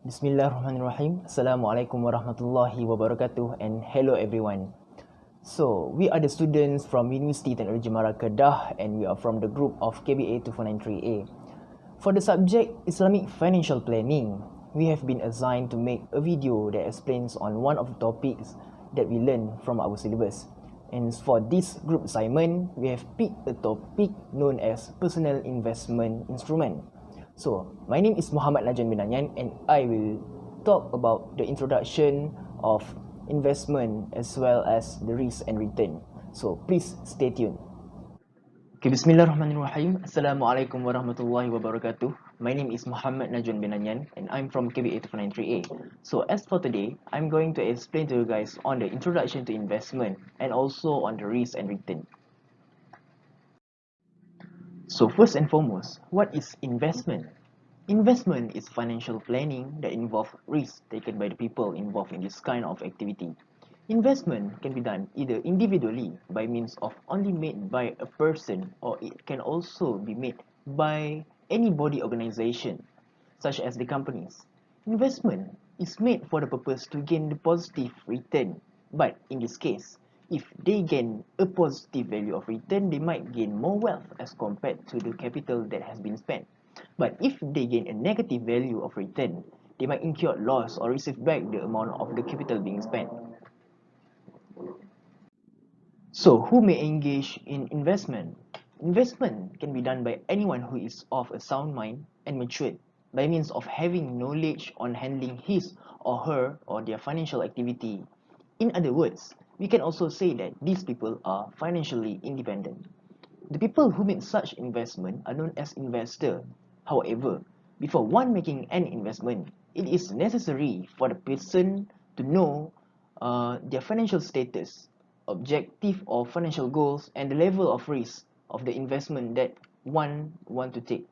Bismillahirrahmanirrahim. Assalamualaikum warahmatullahi wabarakatuh and hello everyone. So, we are the students from University Teknologi Mara Kedah and we are from the group of KBA 2493A. For the subject Islamic Financial Planning, we have been assigned to make a video that explains on one of the topics that we learn from our syllabus. And for this group assignment, we have picked a topic known as Personal Investment Instrument. So, my name is Muhammad Najuan bin Nanyan and I will talk about the introduction of investment as well as the risk and return. So, please stay tuned. Okay, Bismillahirrahmanirrahim. Assalamualaikum warahmatullahi wabarakatuh. My name is Muhammad Najuan bin Nanyan and I'm from KBA 2493A. So, as for today, I'm going to explain to you guys on the introduction to investment and also on the risk and return. So, first and foremost, what is investment? Investment is financial planning that involves risks taken by the people involved in this kind of activity. Investment can be done either individually by means of only made by a person, or it can also be made by any body organization, such as the companies. Investment is made for the purpose to gain the positive return, but in this case, if they gain a positive value of return, they might gain more wealth as compared to the capital that has been spent. But if they gain a negative value of return, they might incur loss or receive back the amount of the capital being spent. So, who may engage in investment? Investment can be done by anyone who is of a sound mind and matured by means of having knowledge on handling his or her or their financial activity. In other words, we can also say that these people are financially independent. The people who make such investment are known as investor. However, before one making an investment, it is necessary for the person to know their financial status, objective or financial goals, and the level of risk of the investment that one want to take.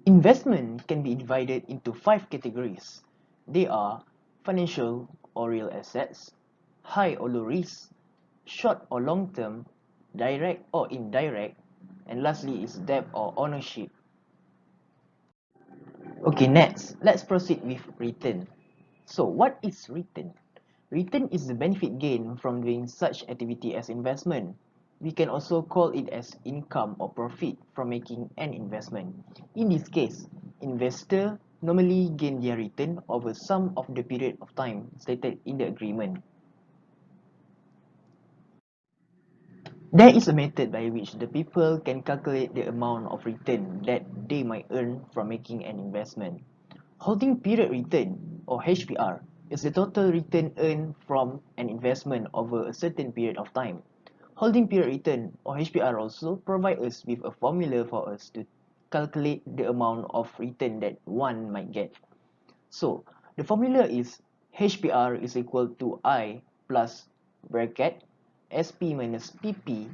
Investment can be divided into 5 categories. They are financial or real assets, high or low risk, short or long term, direct or indirect, and lastly is debt or ownership. Okay, next, let's proceed with return. So, what is return? Return is the benefit gained from doing such activity as investment. We can also call it as income or profit from making an investment. In this case, investor normally gain their return over some of the period of time stated in the agreement. There is a method by which the people can calculate the amount of return that they might earn from making an investment. Holding period return, or HPR, is the total return earned from an investment over a certain period of time. Holding period return, or HPR, also provide us with a formula for us to calculate the amount of return that one might get. So, the formula is HPR is equal to I plus bracket SP minus PP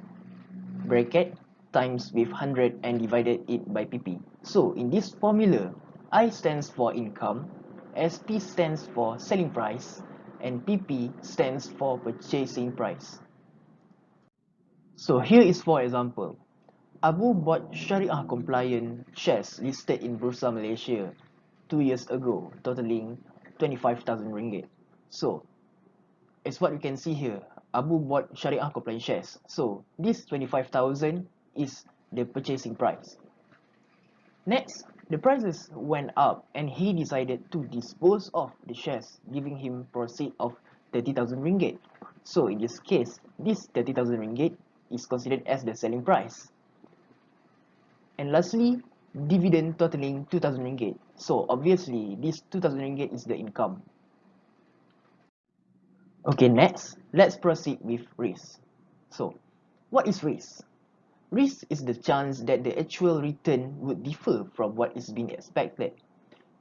bracket times with 100 and divided it by PP. So, in this formula, I stands for income, SP stands for selling price, and PP stands for purchasing price. So, here is for example. Abu bought Sharia compliant shares listed in Bursa Malaysia 2 years ago, totaling 25,000 ringgit. So, as what you can see here, Abu bought Sharia compliant shares. So, this 25,000 is the purchasing price. Next, the prices went up and he decided to dispose of the shares, giving him proceed of 30,000 ringgit. So, in this case, this 30,000 ringgit is considered as the selling price. And lastly, dividend totaling 2,000 ringgit. So, obviously, this 2,000 ringgit is the income. Okay, next, let's proceed with risk. So, what is risk? Risk is the chance that the actual return would differ from what is being expected.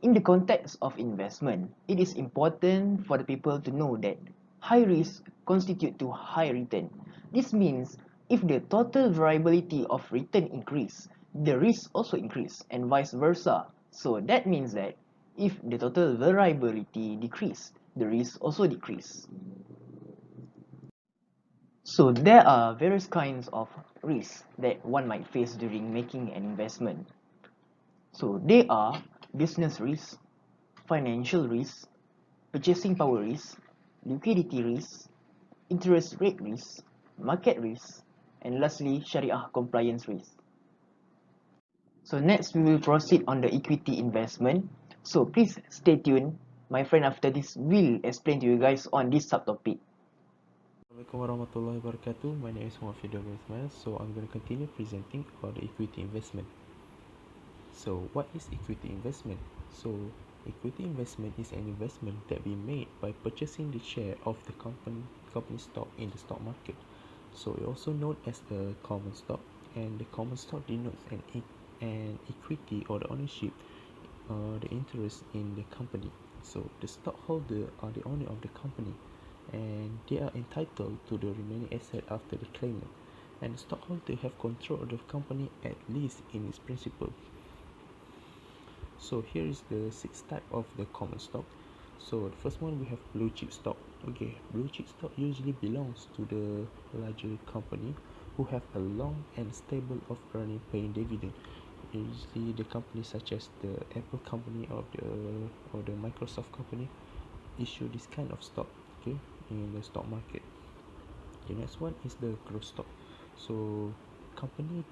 In the context of investment, it is important for the people to know that high risk constitute to high return. This means if the total variability of return increase, the risk also increase and vice versa. So that means that if the total variability decrease, the risk also decrease. So there are various kinds of risks that one might face during making an investment. So they are business risk, financial risk, purchasing power risk, liquidity risk, interest rate risk, market risk, and lastly, Sharia compliance risk. So next we will proceed on the equity investment. So please stay tuned. My friend after this will explain to you guys on this subtopic. Assalamualaikum warahmatullahi wabarakatuh. My name is Firdaus Ismail. So I'm going to continue presenting about the equity investment. So what is equity investment? So equity investment is an investment that we made by purchasing the share of the company stock in the stock market. So it also known as the common stock, and the common stock denotes an equity or the ownership the interest in the company. So the stockholder are the owner of the company, and they are entitled to the remaining asset after the claimant, and the stockholder have control of the company at least in its principle. So here is the 6 type of the common stock. So the first one, we have blue chip stock. Okay, blue chip stock usually belongs to the larger company who have a long and stable of earning paying dividend. Usually the companies such as the Apple company or the Microsoft company issue this kind of stock, okay, in the stock market. The next one is the growth stock. So company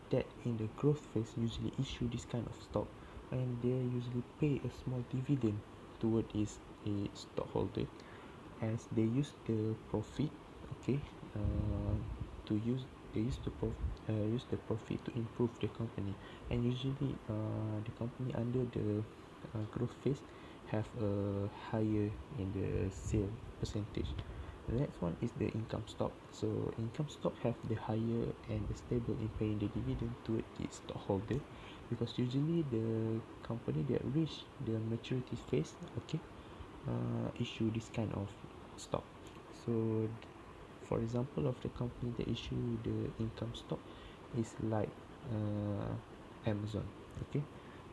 that in the growth phase usually issue this kind of stock, and they usually pay a small dividend toward its stockholder, as they use the profit, okay, to use they use the profit to improve the company, and usually the company under the growth phase have a higher in the sale percentage. The next one is the income stock. So income stock have the higher and the stable in paying the dividend to its stockholder, because usually the company that reach the maturity phase, okay, issue this kind of stock. So for example of the company that issue the income stock is like Amazon, okay.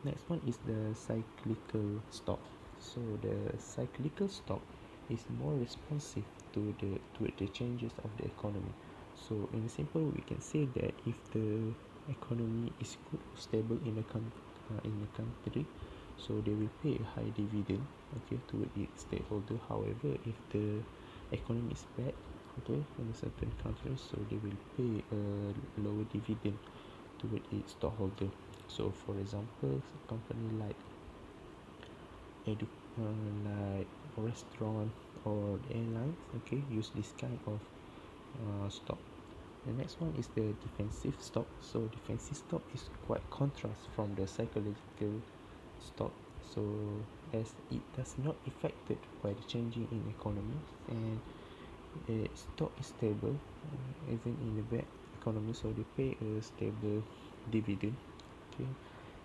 Next one is the cyclical stock. So the cyclical stock is more responsive to the changes of the economy. So in simple, we can say that if the economy is good, stable in the country, so they will pay a high dividend, okay, to its stakeholder. However, if the economy is bad, okay, in a certain country, so they will pay a lower dividend to its stockholder. So for example, a company like like restaurant or airlines, okay, use this kind of stock. The next one is the defensive stock. So defensive stock is quite contrast from the psychological stock. So as it does not affected by the changing in economy, and the stock is stable even in the bad economy, so they pay a stable dividend, okay,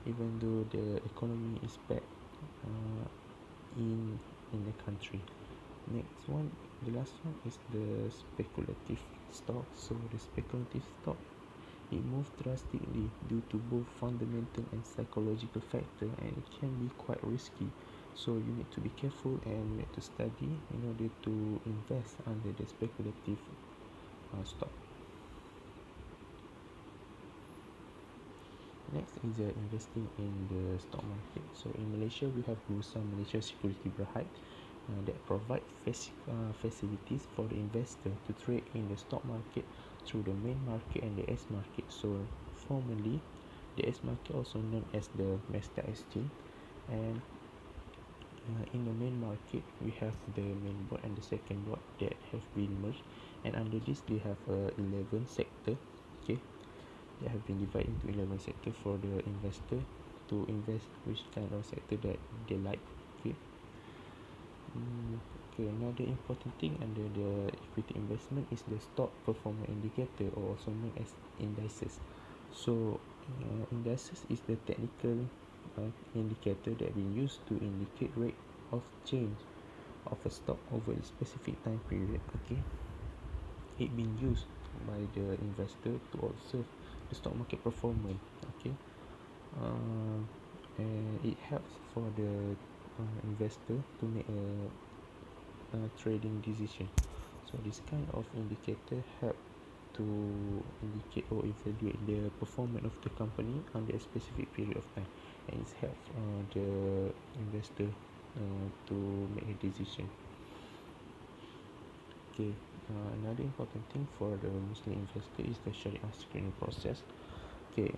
even though the economy is bad uh, in the country. Next one, the last one is the speculative stock. So the speculative stock, it moves drastically due to both fundamental and psychological factor, and it can be quite risky. So you need to be careful and you need to study in order to invest under the speculative stock. Next is investing in the stock market. So in Malaysia, we have Bursa Malaysia Security Berhad that provide facilities for the investor to trade in the stock market through the main market and the S market. So formerly, the S market, also known as the Master Exchange, and in the main market we have the main board and the second board that have been merged, and under this they have 11 sector, okay, that have been divided into 11 sector for the investor to invest which kind of sector that they like, okay. Okay, another important thing under the equity investment is the stock performance indicator, or also known as indices. So indices is the technical indicator that we use to indicate rate of change of a stock over a specific time period, okay. It being used by the investor to observe the stock market performance, okay. And it helps for the investor to make a trading decision. So this kind of indicator help to indicate or evaluate the performance of the company under a specific period of time, and it helps the investor to make a decision. Okay, another important thing for the Muslim investor is the Sharia screening process. Okay,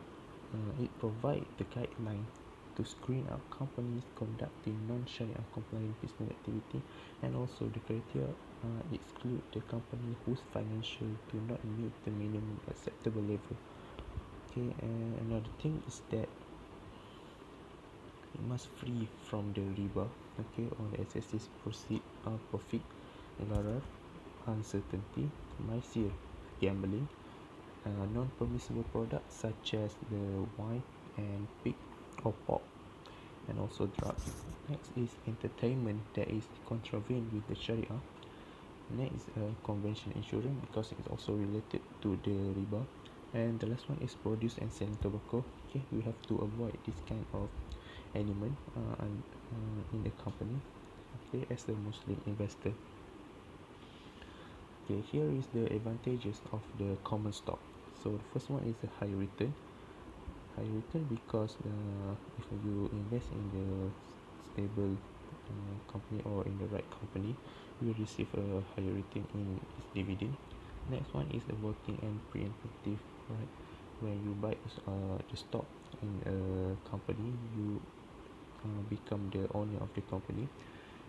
it provides the guideline to screen out companies conducting non-Sharia compliant business activity, and also the criteria exclude the company whose financial do not meet the minimum acceptable level. Okay, and another thing is that it must free from the riba, okay, or the excessive profit, gharar, uncertainty, maisir, gambling, non-permissible products such as the wine and pig or pork, and also drugs. Next is entertainment that is contravened with the Sharia. Next is conventional insurance because it's also related to the riba. And the last one is produce and selling tobacco. Okay, we have to avoid this kind of element in the company, okay, as a Muslim investor. Okay, here is the advantages of the common stock. So the first one is a high return because if you invest in the stable company or in the right company, you will receive a higher return in its dividend. Next one is the voting and preemptive right. When you buy the stock in a company, you become the owner of the company,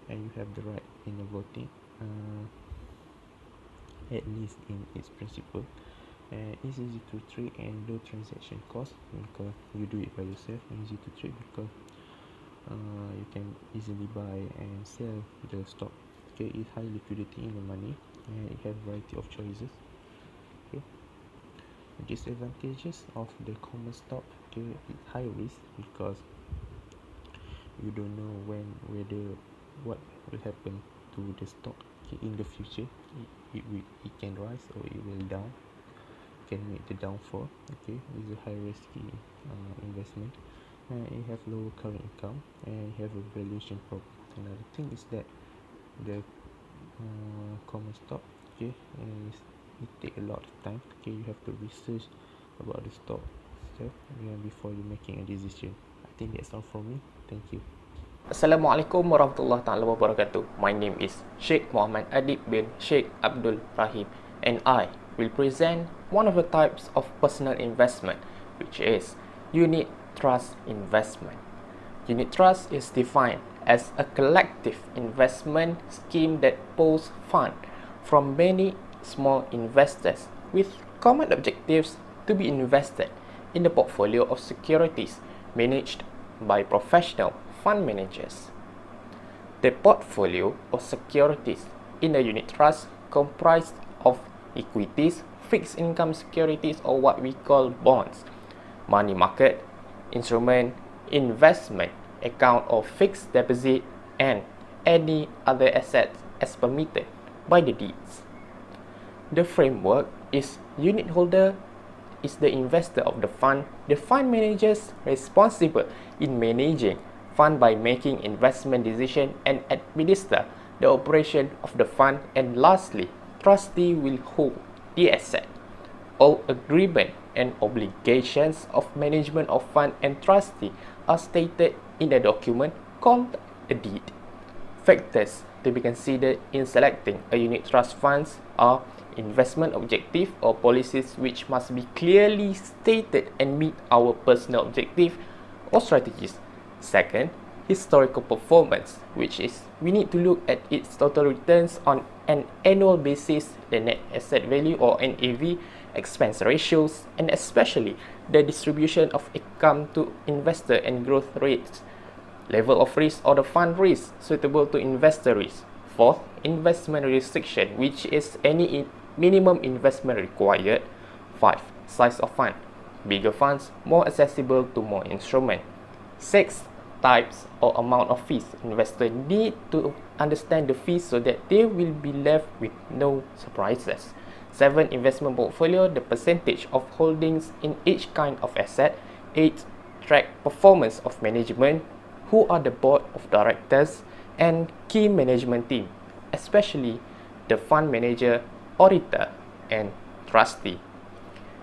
and you have the right in the voting, at least in its principle. And it's easy to trade and low transaction cost because you do it by yourself, and easy to trade because you can easily buy and sell the stock. Okay, it's high liquidity in the money, and it has variety of choices. Okay, disadvantages of the common stock. Okay, it's high risk because you don't know what will happen to the stock. Okay, in the future it can rise or it will down, can make the downfall. Okay, it's a high risky investment, and it have lower current income, and have a valuation problem. Another thing is that the common stock, okay, is it take a lot of time. Okay, you have to research about the stock itself before you making a decision. I think that's all from me. Thank you. Assalamualaikum warahmatullahi taala wabarakatuh. My name is Sheikh Muhammad Adib bin Sheikh Abdul Rahim, and I will present one of the types of personal investment, which is unit trust investment. Unit trust is defined as a collective investment scheme that pulls funds from many small investors with common objectives to be invested in the portfolio of securities managed by professional fund managers. The portfolio of securities in a unit trust comprised of equities, fixed income securities, or what we call bonds, money market instrument, investment account or fixed deposit, and any other assets as permitted by the deeds. The framework is unit holder is the investor of the fund, the fund managers responsible in managing fund by making investment decision and administer the operation of the fund, and lastly, trustee will hold the asset. All agreement and obligations of management of fund and trustee are stated in the document called a deed. Factors to be considered in selecting a unit trust funds are investment objective or policies which must be clearly stated and meet our personal objective or strategies. Second, historical performance, which is we need to look at its total returns on an annual basis, the net asset value or NAV, expense ratios, and especially the distribution of income to investor and growth rates, level of risk or the fund risk suitable to investor risk. Fourth, investment restriction, which is any minimum investment required. 5. Size of fund. Bigger funds, more accessible to more instruments. 6. Types or amount of fees. Investors need to understand the fees so that they will be left with no surprises. 7. Investment portfolio, the percentage of holdings in each kind of asset. 8. Track performance of management, who are the board of directors and key management team, especially the fund manager, auditor, and trustee.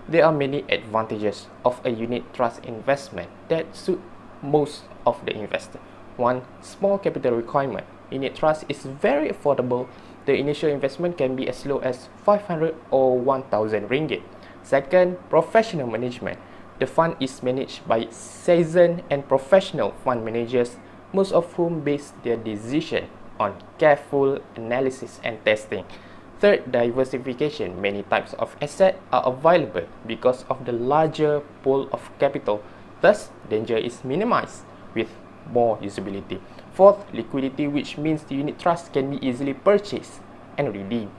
There are many advantages of a unit trust investment that should most of the investors. One, small capital requirement. Unit trust is very affordable. The initial investment can be as low as 500 or 1000 ringgit. Second, professional management. The fund is managed by seasoned and professional fund managers, most of whom base their decision on careful analysis and testing. Third, diversification. Many types of assets are available because of the larger pool of capital. Thus, danger is minimized with more usability. Fourth, liquidity, which means the unit trust can be easily purchased and redeemed.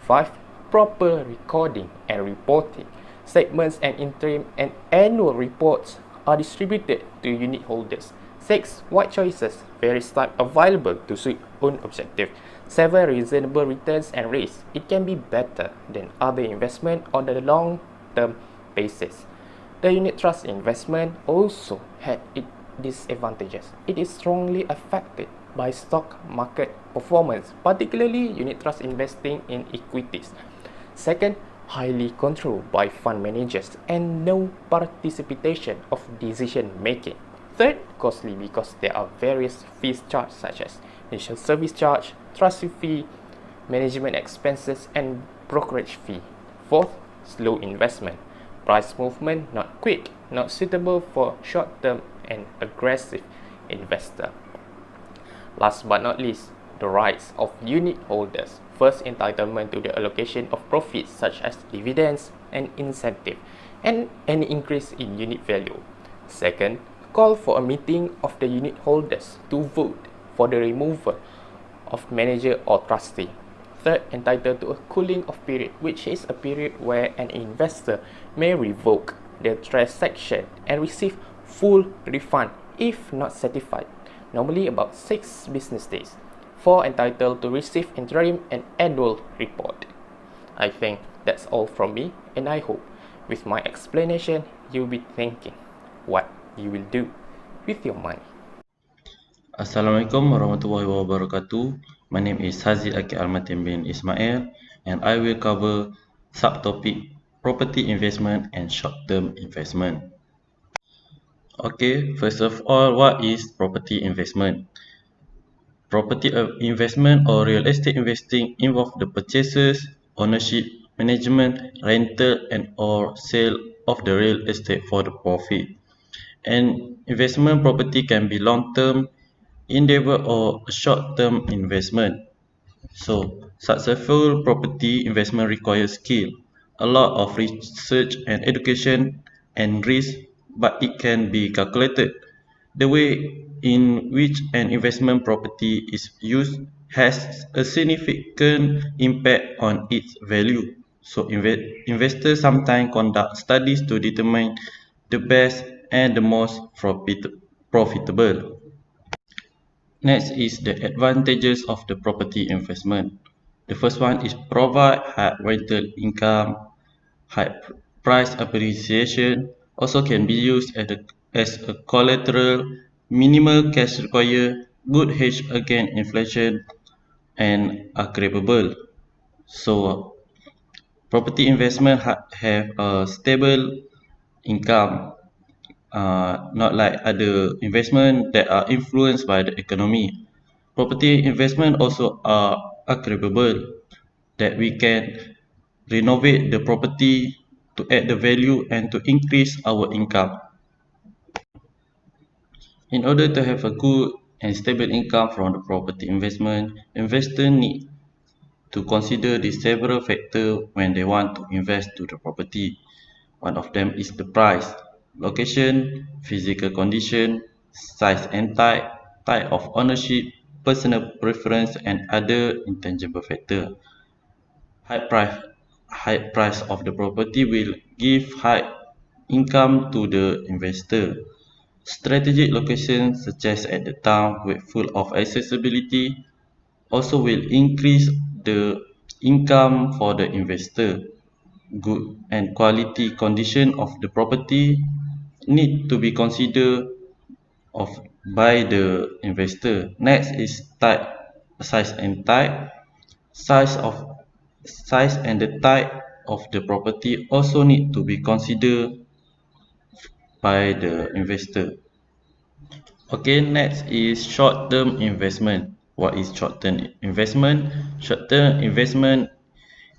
5. Proper recording and reporting. Statements and interim and annual reports are distributed to unit holders. 6. Wide choices. Various types available to suit own objective. 7. Reasonable returns and risks. It can be better than other investment on the long-term basis. The unit trust investment also had its disadvantages. It is strongly affected by stock market performance, particularly unit trust investing in equities. Second, highly controlled by fund managers and no participation of decision making. Third, costly because there are various fees charged such as initial service charge, trustee fee, management expenses and brokerage fee. Fourth, slow investment. Price movement not quick, not suitable for short-term and aggressive investor. Last but not least, the rights of unit holders. First, entitlement to the allocation of profits such as dividends and incentive, and any increase in unit value. Second, call for a meeting of the unit holders to vote for the removal of manager or trustee. Third, entitled to a cooling off period, which is a period where an investor may revoke the transaction and receive full refund if not satisfied, normally about 6 business days. 4. Entitled to receive interim and annual report. I think that's all from me, and I hope with my explanation you'll be thinking what you will do with your money. Assalamualaikum warahmatullahi wabarakatuh. My name is Haaziq Matiin bin Ismail, and I will cover subtopic property investment and short-term investment. Okay, first of all, what is property investment? Property investment or real estate investing involve the purchases, ownership, management, rental, and or sale of the real estate for the profit. And investment property can be long-term endeavor or a short-term investment. So, successful property investment requires skill, a lot of research and education, and risk, but it can be calculated. The way in which an investment property is used has a significant impact on its value. So, investors sometimes conduct studies to determine the best and the most profitable. Next is the advantages of the property investment. The first one is provide high rental income, high price appreciation, also can be used as a collateral, minimal cash required, good hedge against inflation, and are capable. So, property investment have a stable income, not like other investment that are influenced by the economy. Property investment also are capable that we can renovate the property to add the value and to increase our income. In order to have a good and stable income from the property investment, investors need to consider the several factors when they want to invest to the property. One of them is the price, location, physical condition, size and type, type of ownership, personal preference, and other intangible factors. High price, high price of the property will give high income to the investor. Strategic locations such as at the town with full of accessibility also will increase the income for the investor. Good and quality condition of the property need to be considered of by the investor. Next is type, size and type. Size of size and the type of the property also need to be considered by the investor. Okay, next is short-term investment. What is short-term investment? Short-term investment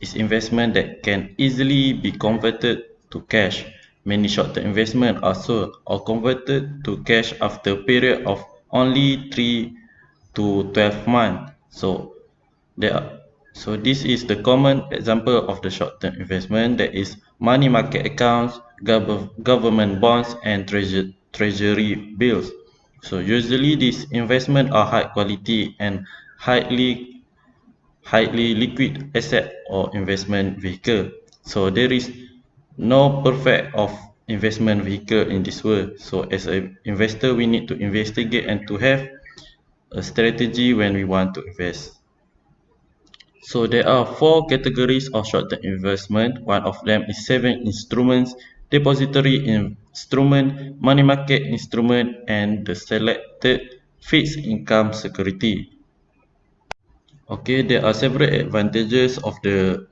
is investment that can easily be converted to cash. Many short-term investments are sold or converted to cash after a period of only 3 to 12 months. There are, so this is the common example of the short-term investment, that is money market accounts, government bonds and treasury bills. So usually these investments are high quality and highly liquid asset or investment vehicle. So there is no perfect of investment vehicle in this world. So as an investor, we need to investigate and to have a strategy when we want to invest. So there are four categories of short-term investment. One of them is saving instruments, depository instrument, money market instrument, and the selected fixed income security. Okay, there are several advantages of the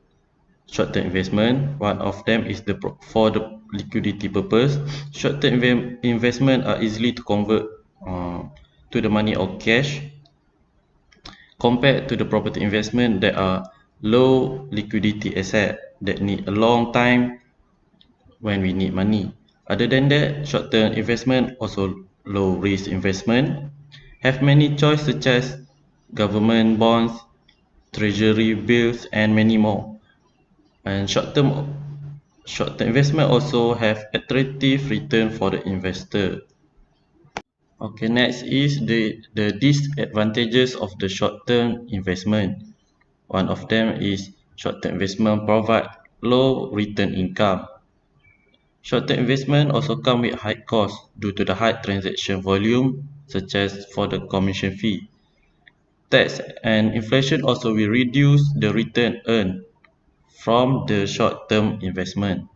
short-term investment. One of them is for the liquidity purpose. Short-term investment are easily to convert to the money or cash compared to the property investment that are low liquidity asset that need a long time when we need money. Other than that, short-term investment also low risk investment have many choice such as government bonds, treasury bills and many more. And short-term investment also have attractive return for the investor. Okay, next is the disadvantages of the short-term investment. One of them is short-term investment provide low return income. Short-term investment also come with high cost due to the high transaction volume, such as for the commission fee. Tax and inflation also will reduce the return earned from the short-term investment.